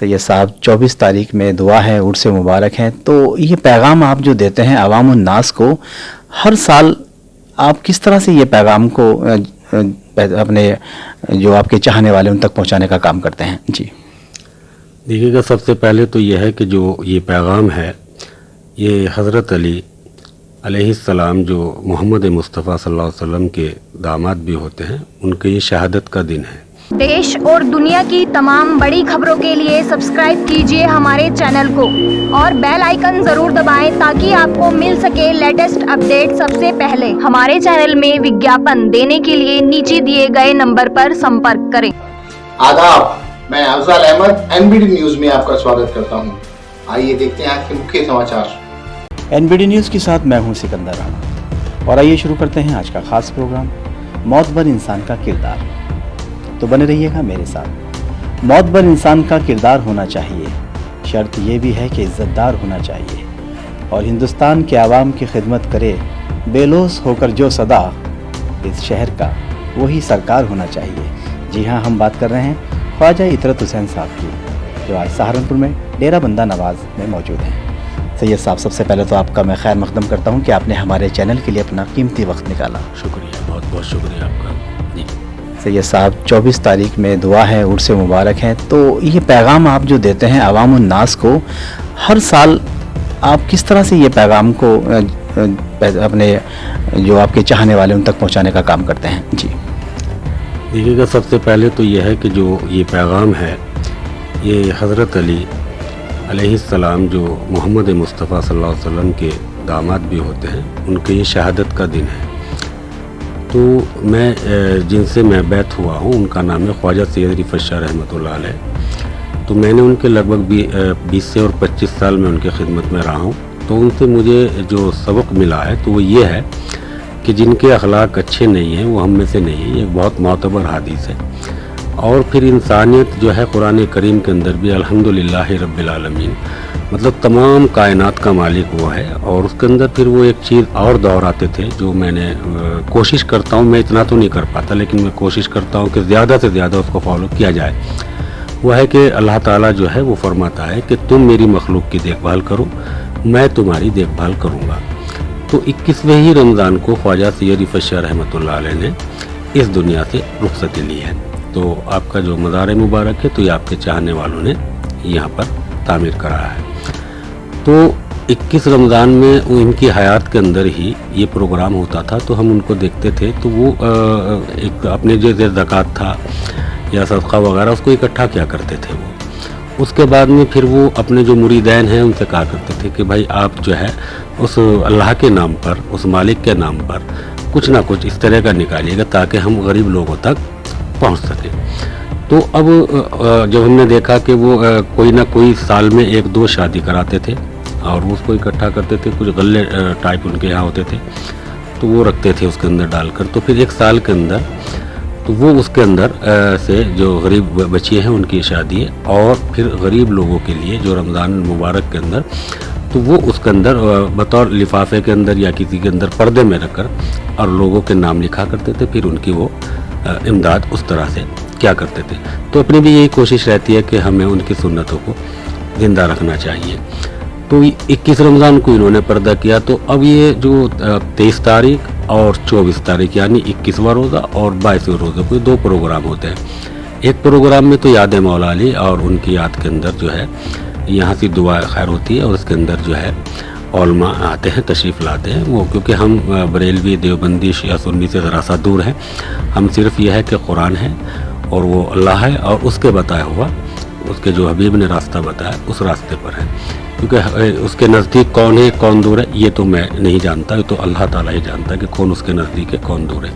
سید صاحب 24 تاریخ میں دعا ہے، عرس مبارک ہے، تو یہ پیغام آپ جو دیتے ہیں عوام الناس کو، ہر سال آپ کس طرح سے یہ پیغام کو اپنے جو آپ کے چاہنے والے ان تک پہنچانے کا کام کرتے ہیں؟ جی دیکھیے گا، سب سے پہلے تو یہ ہے کہ جو یہ پیغام ہے یہ حضرت علی علیہ السلام جو محمد مصطفیٰ صلی اللہ علیہ وسلم کے داماد بھی ہوتے ہیں، ان کے یہ شہادت کا دن ہے۔ دیش اور دنیا کی تمام بڑی خبروں کے لیے سبسکرائب کیجئے ہمارے چینل کو اور بیل آئیکن ضرور دبائیں تاکہ آپ کو مل سکے لیٹسٹ اپڈیٹ سب سے پہلے۔ ہمارے چینل میں وگیاپن دینے کے لیے نیچے دیے گئے نمبر پر سمپرک کریں۔ آداب، میں افضل احمد NBD نیوز میں آپ کا سواگت کرتا ہوں۔ آئیے دیکھتے ہیں آج کے مکھیہ سماچار۔ NBD نیوز کے ساتھ میں ہوں سکندر رانا، اور آئیے شروع کرتے ہیں آج کا خاص پروگرام معتبر انسان کا کردار۔ تو بنے رہیے گا میرے ساتھ۔ معتبر انسان کا کردار ہونا چاہیے، شرط یہ بھی ہے کہ عزت دار ہونا چاہیے، اور ہندوستان کے عوام کی خدمت کرے بے لوث ہو کر جو صدا اس شہر کا، وہی سرکار ہونا چاہیے۔ جی ہاں، ہم بات کر رہے ہیں خواجہ اطرت حسین صاحب کی، جو آج سہارنپور میں ڈیرہ بندہ نواز میں موجود ہیں۔ سید صاحب، سب سے پہلے تو آپ کا میں خیر مقدم کرتا ہوں کہ آپ نے ہمارے چینل کے لیے اپنا قیمتی وقت نکالا۔ شکریہ، بہت بہت شکریہ آپ کا۔ جی سید صاحب 24 تاریخ میں دعا ہے، عرس مبارک ہے، تو یہ پیغام آپ جو دیتے ہیں عوام الناس کو، ہر سال آپ کس طرح سے یہ پیغام کو اپنے جو آپ کے چاہنے والے ان تک پہنچانے کا کام کرتے ہیں؟ جی دیکھیے گا، سب سے پہلے تو یہ ہے کہ جو یہ پیغام ہے یہ حضرت علی علیہ السلام جو محمد مصطفیٰ صلی اللہ علیہ وسلم کے داماد بھی ہوتے ہیں، ان کے یہ شہادت کا دن ہے۔ تو میں جن سے میں بیعت ہوا ہوں ان کا نام ہے خواجہ سید رفعت شاہ رحمۃ اللہ علیہ۔ تو میں نے ان کے لگ بھگ 20 سے اور 25 سال میں ان کی خدمت میں رہا ہوں۔ تو ان سے مجھے جو سبق ملا ہے تو وہ یہ ہے کہ جن کے اخلاق اچھے نہیں ہیں وہ ہم میں سے نہیں ہیں، یہ بہت معتبر حدیث ہے۔ اور پھر انسانیت جو ہے قرآن کریم کے اندر بھی الحمدللہ رب العالمین، مطلب تمام کائنات کا مالک وہ ہے۔ اور اس کے اندر پھر وہ ایک چیز اور دہراتے تھے جو میں نے کوشش کرتا ہوں، میں اتنا تو نہیں کر پاتا لیکن میں کوشش کرتا ہوں کہ زیادہ سے زیادہ اس کو فالو کیا جائے۔ وہ ہے کہ اللہ تعالیٰ جو ہے وہ فرماتا ہے کہ تم میری مخلوق کی دیکھ بھال کرو، میں تمہاری دیکھ بھال کروں گا۔ تو 21ویں ہی رمضان کو خواجہ سید رفعت شاہ رحمۃ اللہ علیہ نے اس دنیا سے رخصتی لی ہے۔ تو آپ کا جو مزار مبارک ہے تو یہ آپ کے چاہنے والوں نے یہاں پر تعمیر کرایا ہے۔ تو 21 رمضان میں ان کی حیات کے اندر ہی یہ پروگرام ہوتا تھا، تو ہم ان کو دیکھتے تھے۔ تو وہ ایک اپنے جو زکوٰۃ تھا یا صدقہ وغیرہ اس کو اکٹھا کیا کرتے تھے وہ۔ اس کے بعد میں پھر وہ اپنے جو مریدین ہیں ان سے کہا کرتے تھے کہ بھائی آپ جو ہے اس اللہ کے نام پر، اس مالک کے نام پر کچھ نہ کچھ اس طرح کا نکالیے گا تاکہ ہم غریب لوگوں تک پہنچ سکیں۔ تو اب جب ہم نے دیکھا کہ وہ کوئی نہ کوئی سال میں 1-2 شادی کراتے تھے اور اس کو اکٹھا کرتے تھے، کچھ غلے ٹائپ ان کے یہاں ہوتے تھے تو وہ رکھتے تھے اس کے اندر ڈال کر۔ تو پھر 1 سال کے اندر تو وہ اس کے اندر سے جو غریب بچے ہیں ان کی شادی ہے، اور پھر غریب لوگوں کے لیے جو رمضان المبارک کے اندر تو وہ اس کے اندر بطور لفافے کے اندر یا کسی کے اندر پردے میں رکھ کر اور لوگوں کے نام لکھا کرتے تھے، پھر ان کی وہ امداد اس طرح سے کیا کرتے تھے۔ تو اپنی بھی یہی کوشش رہتی ہے کہ ہمیں ان کی سنتوں کو زندہ رکھنا چاہیے۔ تو 21 رمضان کو انہوں نے پردہ کیا۔ تو اب یہ جو 23 تاریخ اور 24 تاریخ یعنی 21واں روزہ اور 22ویں روزہ کو 2 پروگرام ہوتے ہیں۔ ایک پروگرام میں تو یاد مولا علی اور ان کی یاد کے اندر جو ہے یہاں سے دعا خیر ہوتی ہے، اور اس کے اندر جو ہے علماء آتے ہیں، تشریف لاتے ہیں وہ، کیونکہ ہم بریلوی دیوبندی شیعہ سنی سے ذرا سا دور ہیں۔ ہم صرف یہ ہے کہ قرآن ہے اور وہ اللہ ہے، اور اس کے بتایا ہوا، اس کے جو حبیب نے راستہ بتایا اس راستے پر ہے۔ کیونکہ اس کے نزدیک کون ہے کون دور ہے یہ تو میں نہیں جانتا، یہ تو اللہ تعالیٰ ہی جانتا ہے کہ کون اس کے نزدیک ہے کون دور ہے،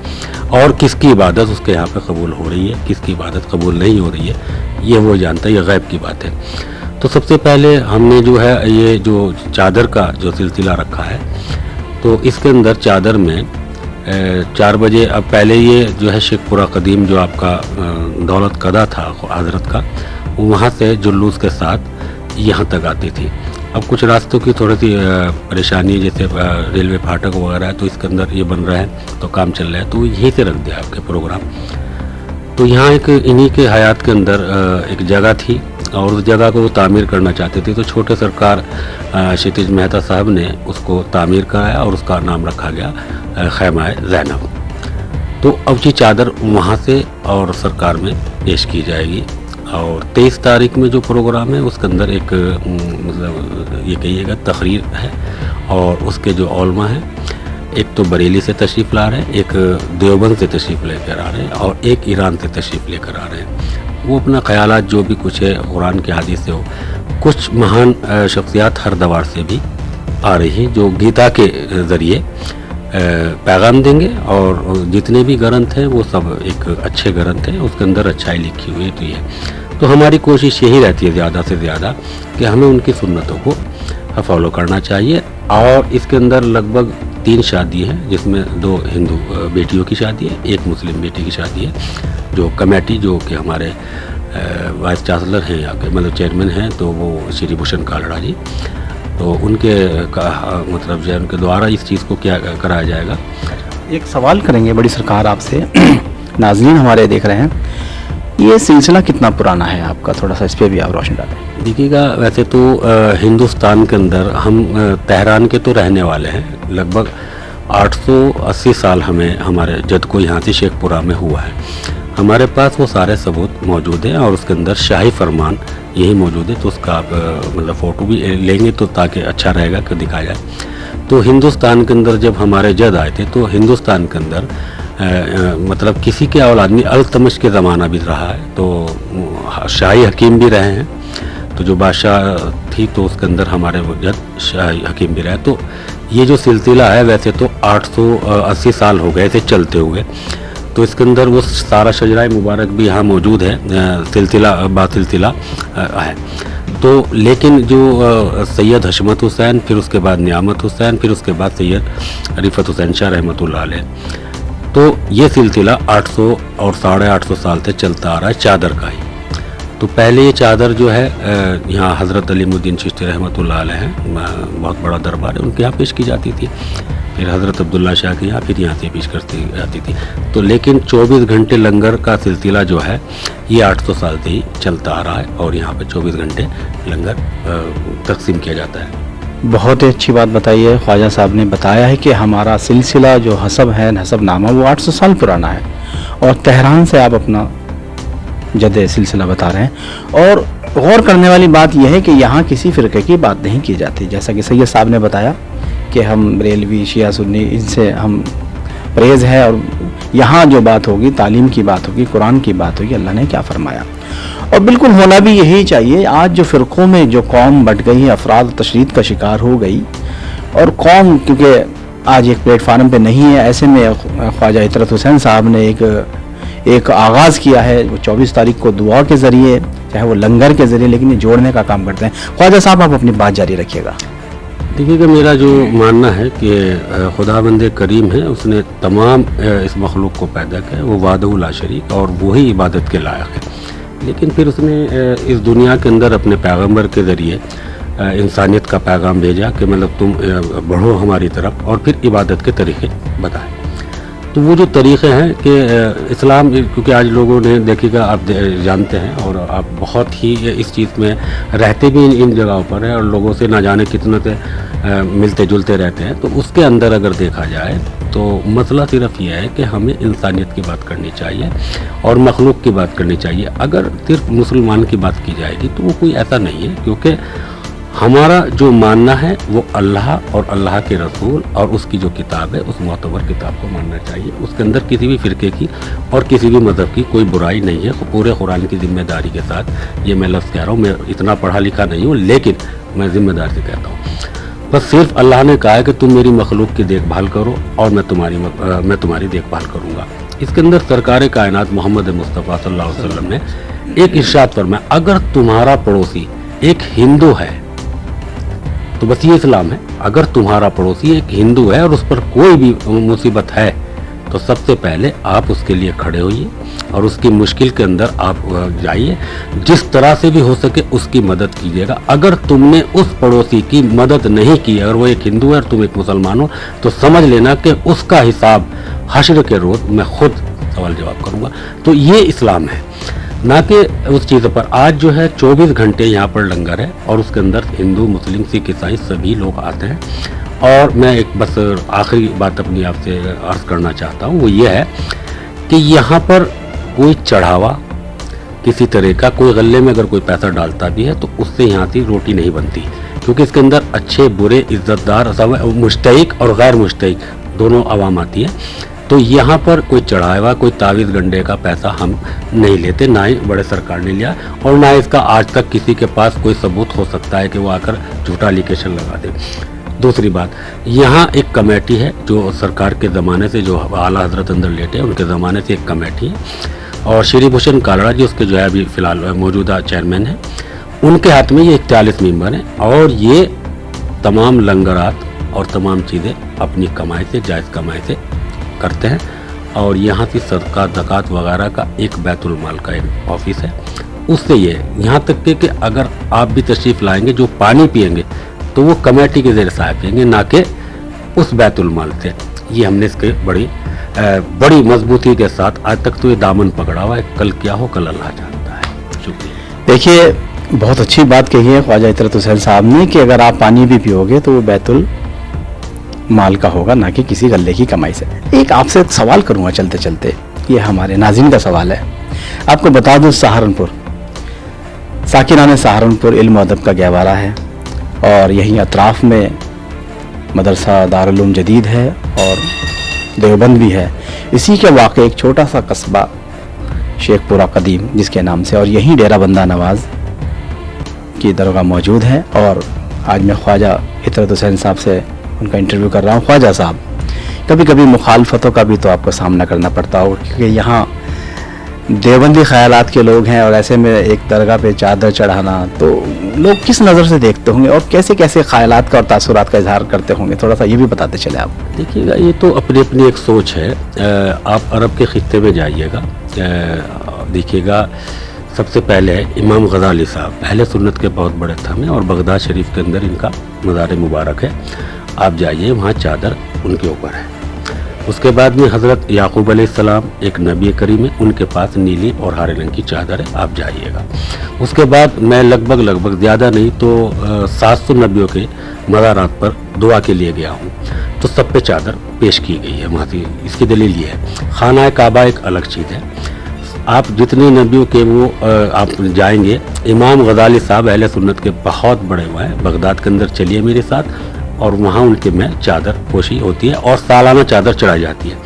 اور کس کی عبادت اس کے یہاں پہ قبول ہو رہی ہے، کس کی عبادت قبول نہیں ہو رہی ہے، یہ وہ جانتا ہے، یہ غیب کی بات ہے۔ تو سب سے پہلے ہم نے جو ہے یہ جو چادر کا جو سلسلہ رکھا ہے، تو اس کے اندر چادر میں 4 بجے، اب پہلے یہ جو ہے شیخ پورہ قدیم جو آپ کا دولت قدا تھا حضرت کا، وہاں سے جلوس کے ساتھ یہاں تک آتی تھی۔ اب کچھ راستوں کی تھوڑی سی پریشانی، جیسے ریلوے پھاٹک وغیرہ ہے تو اس کے اندر یہ بن رہا ہے تو کام چل رہا ہے، تو یہیں سے رکھ دیا آپ کے پروگرام۔ تو یہاں ایک انہی کے حیات کے اندر ایک جگہ تھی اور उस जगह को वो तामीर करना चाहते थे, तो छोटे सरकार क्षितिज मेहता साहब ने उसको तामीर कराया और उसका नाम रखा गया खैमाए ज़ैनब। तो अब ये चादर वहाँ से और सरकार में पेश की जाएगी। और 23 तारीख में जो प्रोग्राम है उसके अंदर एक मतलब ये कहिएगा तकरीर है, और उसके जो उलमा हैं, एक तो बरेली से तशरीफ़ ला रहे हैं, एक देवबंद से तशरीफ़ लेकर आ रहे हैं, और एक ईरान से तशरीफ़ लेकर आ रहे हैं। वो अपना ख़यालात जो भी कुछ है कुरान के हदीस से हो, कुछ महान शख्सियात हर दवार से भी आ रही हैं जो गीता के ज़रिए पैगाम देंगे। और जितने भी ग्रंथ हैं वो सब एक अच्छे ग्रंथ हैं, उसके अंदर अच्छाई लिखी हुई तो ये। तो हमारी कोशिश यही रहती है ज़्यादा से ज़्यादा कि हमें उनकी सुन्नतों को फॉलो करना चाहिए। और इसके अंदर लगभग 3 शादी है, जिसमें 2 हिंदू बेटियों की शादी है, 1 मुस्लिम बेटी की शादी है। जो कमेटी जो कि हमारे वाइस चांसलर हैं यहाँ के, मतलब चेयरमैन हैं, तो वो श्री भूषण कालड़ा जी, तो उनके मतलब जो है उनके द्वारा इस चीज़ को क्या कराया जाएगा। एक सवाल करेंगे बड़ी सरकार आपसे, नाज़रीन हमारे देख रहे हैं, ये सिलसिला कितना पुराना है आपका, थोड़ा सा इस पर भी आप रोशनी डालें। देखिएगा, वैसे तो हिंदुस्तान के अंदर हम तेहरान के तो रहने वाले हैं, लगभग 880 साल हमें हमारे जद को यहाँ से शेखपुरा में हुआ है। हमारे पास वो सारे सबूत मौजूद हैं और उसके अंदर शाही फरमान यही मौजूद है, तो उसका आप मतलब फ़ोटो भी लेंगे तो ताकि अच्छा रहेगा कि दिखाया जाए। तो हिंदुस्तान के अंदर जब हमारे जद आए थे तो हिंदुस्तान के अंदर मतलब किसी के औलाद में अल्तमश के ज़माना भी रहा है, तो शाही हकीम भी रहे हैं। तो जो बादशाह थी तो उसके अंदर हमारे जद शाही हकीम भी रहे। तो ये जो सिलसिला है वैसे तो 880 साल हो गए थे चलते हुए, तो इसके अंदर वो सारा शजराए मुबारक भी यहाँ मौजूद है, सिलसिला बासिलसिला है। तो लेकिन जो सैयद हशमत हुसैन, फिर उसके बाद नियामत हुसैन, फिर उसके बाद सैयद रिफत हुसैन शाह रहमतुल्लाह अलैह, तो ये सिलसिला 800 और 850 साल से चलता आ रहा है चादर का ही। तो पहले ये चादर जो है यहाँ हज़रत अलीमुद्दीन चिश्ती रहमतुल्लाह अलैह हैं, बहुत बड़ा दरबार है, उनके यहाँ पेश की जाती थी। फिर हज़रत अब्दुल्ला शाह के यहाँ, फिर यहाँ से पेश करती जाती थी। तो लेकिन 24 घंटे लंगर का सिलसिला जो है ये 800 साल से ही चलता आ रहा है, और यहाँ पे 24 घंटे लंगर तकसीम किया जाता है। बहुत ही अच्छी बात बताई है, ख्वाजा साहब ने बताया है कि हमारा सिलसिला जो हसब है, नसब नामा, वो 800 साल पुराना है, और तेहरान से आप अपना जद सिलसिला बता रहे हैं। और गौर करने वाली बात यह है कि यहाँ किसी फ़िरके की बात नहीं की जाती, जैसा कि सैयद साहब ने बताया कि हम बरेलवी, शिया, सुन्नी, इनसे हम परहेज़ है, और यहाँ जो बात होगी तालीम की बात होगी, कुरान की बात होगी, अल्लाह ने क्या फरमाया, और बिल्कुल होना भी यही चाहिए। आज जो फ़िरक़ों में जो कौम बट गई है, अफराद तशरीद का शिकार हो गई, और कौम क्योंकि आज एक प्लेटफार्म पे नहीं है, ऐसे में ख्वाजा इतरत हुसैन साहब ने एक आगाज़ किया है, वो 24 तारीख को दुआ के ज़रिए, चाहे वो लंगर के ज़रिए, लेकिन ये जोड़ने का काम करते हैं। ख्वाजा साहब आप अपनी बात जारी रखिएगा। देखिएगा, मेरा जो मानना है कि खुदावंद करीम है, उसने तमाम इस मखलूक को पैदा किया, वो वादहु ला शरीक, और वही इबादत के लायक है। लेकिन फिर उसने इस दुनिया के अंदर अपने पैगंबर के ज़रिए इंसानियत का पैगाम भेजा कि मतलब तुम बढ़ो हमारी तरफ, और फिर इबादत के तरीक़े बताए। तो वो जो तरीक़े हैं कि इस्लाम, क्योंकि आज लोगों ने देखिएगा, आप जानते हैं और आप बहुत ही इस चीज़ में रहते भी इन जगहों पर है, और लोगों से ना जाने कितने से मिलते जुलते रहते हैं। तो उसके अंदर अगर देखा जाए तो मसला सिर्फ ये है कि हमें इंसानियत की बात करनी चाहिए और मखलूक की बात करनी चाहिए। अगर सिर्फ मुसलमान की बात की जाएगी तो वो कोई ऐसा नहीं है, क्योंकि हमारा जो मानना है वो अल्लाह और अल्लाह के रसूल और उसकी जो किताब है, उस मोतबर किताब को मानना चाहिए। उसके अंदर किसी भी फ़िरके की और किसी भी मज़हब की कोई बुराई नहीं है। पूरे कुरान की ज़िम्मेदारी के साथ ये मैं लफ्ज़ कह रहा हूँ, मैं इतना पढ़ा लिखा नहीं हूँ, लेकिन मैं ज़िम्मेदारी से कहता हूँ। बस सिर्फ अल्लाह ने कहा है कि तुम मेरी मखलूक की देखभाल करो और मैं तुम्हारी देखभाल करूँगा। इसके अंदर सरकार कायनात मोहम्मद मुस्तफ़ा सल्लल्लाहु अलैहि वसल्लम ने एक इरशाद फरमाया, अगर तुम्हारा पड़ोसी एक हिंदू है तो बस ये इस्लाम है। अगर तुम्हारा पड़ोसी एक हिंदू है और उस पर कोई भी मुसीबत है तो सबसे पहले आप उसके लिए खड़े होइए और उसकी मुश्किल के अंदर आप जाइए, जिस तरह से भी हो सके उसकी मदद कीजिएगा। अगर तुमने उस पड़ोसी की मदद नहीं की, अगर वो एक हिंदू है और तुम एक मुसलमान हो, तो समझ लेना कि उसका हिसाब हश्र के रोज़ मैं खुद सवाल जवाब करूँगा। तो ये इस्लाम है। ना कि उस चीज़ पर। आज जो है 24 घंटे यहाँ पर लंगर है और उसके अंदर हिंदू, मुस्लिम, सिख, ईसाई सभी लोग आते हैं। और मैं एक बस आखिरी बात अपनी आपसे अर्ज़ करना चाहता हूँ, वो ये है कि यहाँ पर कोई चढ़ावा किसी तरह का, कोई गले में अगर कोई पैसा डालता भी है तो उससे यहाँ की रोटी नहीं बनती, क्योंकि इसके अंदर अच्छे बुरे, इज्जतदार, मुश्तहिक और गैर मुश्तहिक दोनों आवाम आती है। तो यहाँ पर कोई चढ़ावा, कोई तावीज़ गंडे का पैसा हम नहीं लेते, ना ही बड़े सरकार ने लिया, और ना इसका आज तक किसी के पास कोई सबूत हो सकता है कि वो आकर झूठा एलिगेशन लगा दे। दूसरी बात, यहाँ एक कमेटी है जो सरकार के ज़माने से, जो आला हजरत अंदर लेटे हैं उनके ज़माने से एक कमेटी है, और श्री भूषण कालड़ा जी उसके जो है अभी फ़िलहाल मौजूदा चेयरमैन हैं, उनके हाथ में ये 41 मेंबर हैं। और ये तमाम लंगरात और तमाम चीज़ें अपनी कमाई से, जायज़ कमाई से करते हैं। और यहाँ की सदका, ज़कात वगैरह का एक बैतुल माल का एक ऑफिस है, उससे ये यहाँ तक कि अगर आप भी तशरीफ़ लाएंगे, जो पानी पिएंगे तो वो कमेटी के ज़रिए साहब पिएंगे, ना कि उस बैतुल माल से। ये हमने इसके बड़ी मजबूती के साथ आज तक तो ये दामन पकड़ा हुआ है। कल क्या हो, कल अल्लाह जानता है। शुक्रिया। देखिए, बहुत अच्छी बात कही है ख्वाजा इतरत हुसैन साहब ने कि अगर आप पानी भी पियोगे तो वो बैतुल माल का होगा, ना कि किसी गले की कमाई से। एक आपसे एक सवाल करूँगा चलते चलते, ये हमारे नाज़रीन का सवाल है। आपको बता दूँ, सहारनपुर, साकिनाने सहारनपुर इल्म अदब का गहवारा है, और यहीं अतराफ़ में मदरसा दारुल उलूम जदीद है और देवबंद भी है। इसी के वाक़े एक छोटा सा कस्बा शेखपुरा कदीम जिसके नाम से, और यहीं डेरा बंदा नवाज की दरगाह मौजूद है। और आज मैं ख्वाजा इतरत हुसैन साहब से उनका इंटरव्यू कर रहा हूँ। ख्वाजा साहब, कभी कभी मुखालफतों का भी तो आपको सामना करना पड़ता हो, क्योंकि यहाँ देवबंदी ख्यालात के लोग हैं, और ऐसे में एक दरगाह पे चादर चढ़ाना, तो लोग किस नज़र से देखते होंगे और कैसे कैसे ख्यालात का और तासुरात का इजहार करते होंगे, थोड़ा सा ये भी बताते चले आप। देखिएगा, ये तो अपनी अपनी एक सोच है। आप अरब के खित्ते में जाइएगा, देखिएगा, सबसे पहले इमाम गज़ाली साहब अहले सुन्नत के बहुत बड़े थम हैं, और बगदाद शरीफ के अंदर इनका मज़ार मुबारक है। आप जाइए, वहाँ चादर उनके ऊपर है। उसके बाद में हज़रत याकूब अलैहिस्सलाम एक नबी करीम है, उनके पास नीली और हरे रंग की चादर है, आप जाइएगा। उसके बाद मैं लगभग ज़्यादा नहीं तो 700 नबियों के मज़ारात पर दुआ के लिए गया हूँ, तो सब पे चादर पेश की गई है वहाँ से। इसकी दलील ये है। खाना काबा एक अलग चीज़ है। आप जितने नबियों के वो आप जाएंगे, इमाम गज़ाली साहब अहले सुन्नत के बहुत बड़े हुए हैं, बगदाद के अंदर चलिए मेरे साथ, और वहाँ उनके में चादर पोशी होती है और सालाना चादर चढ़ाई जाती है।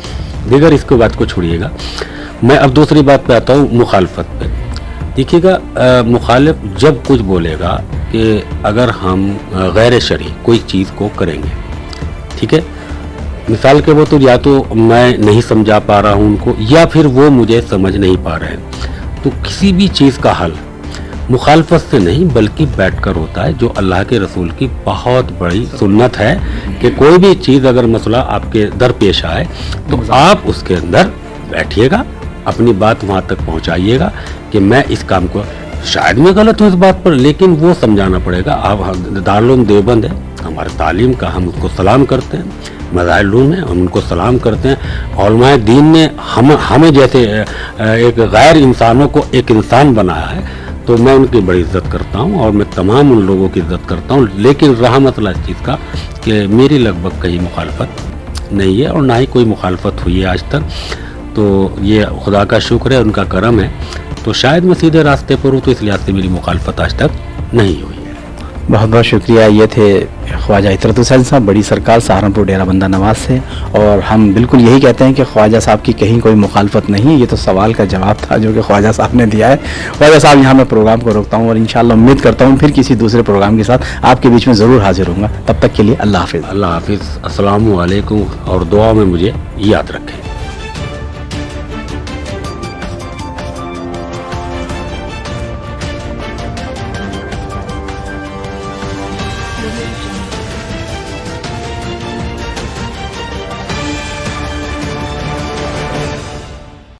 दीगर इसके बात को छोड़िएगा, मैं अब दूसरी बात पे आता हूँ, मुखालफत पे। देखिएगा, मुखालिफ जब कुछ बोलेगा कि अगर हम गैर शरई कोई चीज़ को करेंगे, ठीक है, मिसाल के वो तो या तो मैं नहीं समझा पा रहा हूँ उनको, या फिर वो मुझे समझ नहीं पा रहे हैं, तो किसी भी चीज़ का हल मुखालफत से नहीं बल्कि बैठकर होता है, जो अल्लाह के रसूल की बहुत बड़ी सुन्नत है कि कोई भी चीज़ अगर मसला आपके दर पेश आए तो आप उसके अंदर बैठिएगा, अपनी बात वहाँ तक पहुँचाइएगा कि मैं इस काम को, शायद मैं गलत हूँ इस बात पर, लेकिन वो समझाना पड़ेगा। आप दारुल उलूम देवबंद है, हमारे तालीम का हम उसको सलाम करते हैं, मज़ाहिर उलूम है, हम उनको सलाम करते हैं। उलमाए दीन ने हमें जैसे एक गैर इंसानों को एक इंसान बनाया है, तो मैं उनकी बड़ी इज़्ज़त करता हूँ और मैं तमाम उन लोगों की इज़्ज़त करता हूँ। लेकिन रहा मसला इस चीज़ का कि मेरी लगभग कहीं मुखालफत नहीं है और ना ही कोई मुखालफत हुई है आज तक, तो ये खुदा का शुक्र है, उनका करम है। तो शायद मैं सीधे रास्ते पर हूँ, तो इस लिहाज से मेरी मुखालफत आज तक नहीं हुई है। बहुत बहुत शुक्रिया। ये थे ख्वाजा इतरत हुसैन साहब, बड़ी सरकार, सहारनपुर डेरा बंदा नवाज से। और हम बिल्कुल यही कहते हैं कि ख्वाजा साहब की कहीं कोई मुखालफत नहीं, ये तो सवाल का जवाब था जो कि ख्वाजा साहब ने दिया है। ख्वाजा साहब, यहाँ मैं प्रोग्राम को रोकता हूँ और इंशाअल्लाह उम्मीद करता हूँ फिर किसी दूसरे प्रोग्राम के साथ आपके बीच में ज़रूर हाजिर होऊंगा। तब तक के लिए अल्लाह हाफिज़। अल्लाह हाफिज़, अस्सलामु अलैकुम, और दुआ में मुझे याद रखें।